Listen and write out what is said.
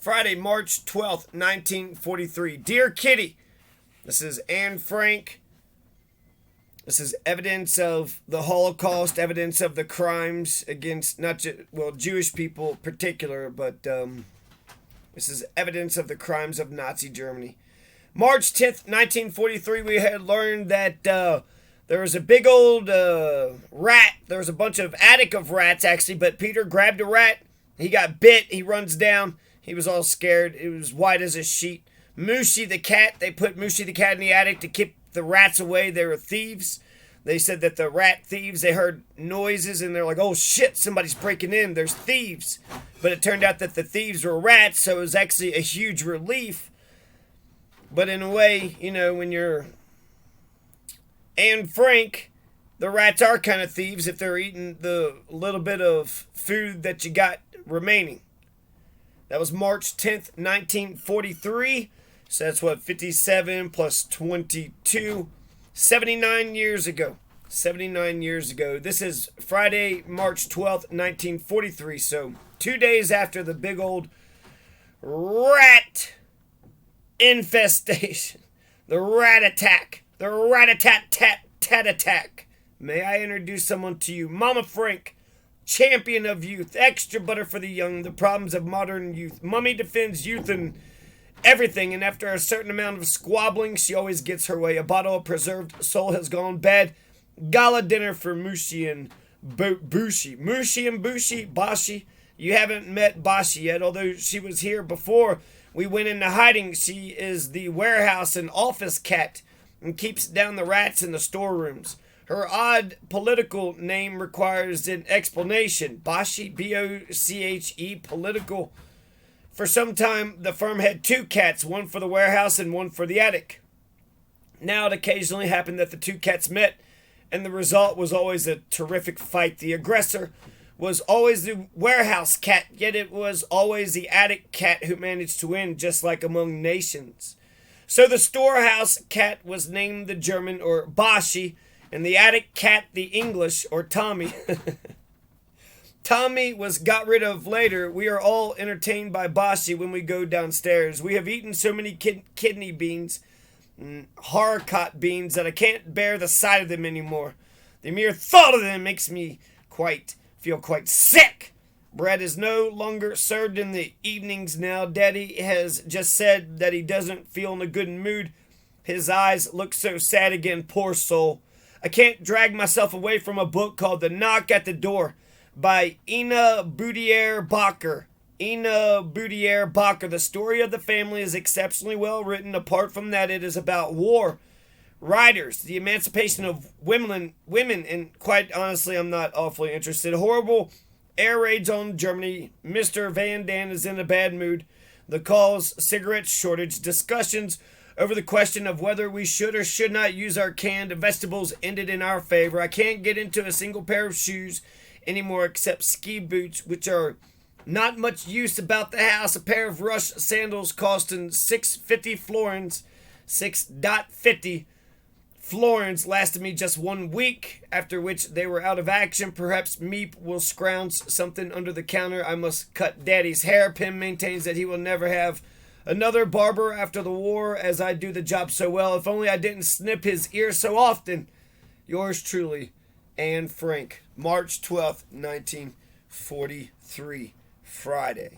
Friday, March 12th, 1943. Dear Kitty, this is Anne Frank. This is evidence of the Holocaust, evidence of the crimes against not just, Jewish people in particular, but this is evidence of the crimes of Nazi Germany. March 10th, 1943, we had learned that there was a big old rat. There was a bunch of attic of rats, actually, but Peter grabbed a rat. He got bit. He runs down. He was all scared. It was white as a sheet. Mouschi the cat. They put Mouschi the cat in the attic to keep the rats away. They were thieves. They said that the rat thieves, they heard noises and they're like, oh shit, somebody's breaking in. There's thieves. But it turned out that the thieves were rats, so it was actually a huge relief. But in a way, you know, when you're Anne Frank, the rats are kind of thieves if they're eating the little bit of food that you got remaining. That was March 10th, 1943. So that's what, 57 plus 22. 79 years ago. 79 years ago. This is Friday, March 12th, 1943. So 2 days after the big old rat infestation. The rat attack. The rat-a-tat-tat-tat attack. May I introduce someone to you? Mama Frank, champion of youth, extra butter for the young, the problems of modern youth. Mummy defends youth and everything, and after a certain amount of squabbling, she always gets her way. A bottle of preserved soul has gone bad. Gala dinner for Mouschi and Boche. Mouschi and Boche. You haven't met Boche yet, although she was here before we went into hiding. She is the warehouse and office cat and keeps down the rats in the storerooms. Her odd political name requires an explanation. Boche, B-O-C-H-E, political. For some time, the firm had two cats, one for the warehouse and one for the attic. Now it occasionally happened that the two cats met, and the result was always a terrific fight. The aggressor was always the warehouse cat, yet it was always the attic cat who managed to win, just like among nations. So the storehouse cat was named the German, or Boche, and the attic cat the English, or Tommy. Tommy was got rid of later. We are all entertained by Boche when we go downstairs. We have eaten so many kidney beans, haricot beans, that I can't bear the sight of them anymore. The mere thought of them makes me feel quite sick. Bread is no longer served in the evenings now. Daddy has just said that he doesn't feel in a good mood. His eyes look so sad again, poor soul. I can't drag myself away from a book called The Knock at the Door by Ina Boudier Bacher. Ina Boudier Bacher. The story of the family is exceptionally well written. Apart from that, it is about war, riders, the emancipation of women, and quite honestly, I'm not awfully interested. Horrible air raids on Germany. Mr. Van Daan is in a bad mood. The cause, cigarette shortage. Discussions over the question of whether we should or should not use our canned vegetables ended in our favor. I can't get into a single pair of shoes anymore except ski boots, which are not much use about the house. A pair of rush sandals costing $6.50 florins. 6.50 florins lasted me just 1 week, after which they were out of action. Perhaps Meep will scrounge something under the counter. I must cut Daddy's hair. Pim maintains that he will never have another barber after the war, as I do the job so well. If only I didn't snip his ear so often. Yours truly, Anne Frank. March 12th, 1943, Friday.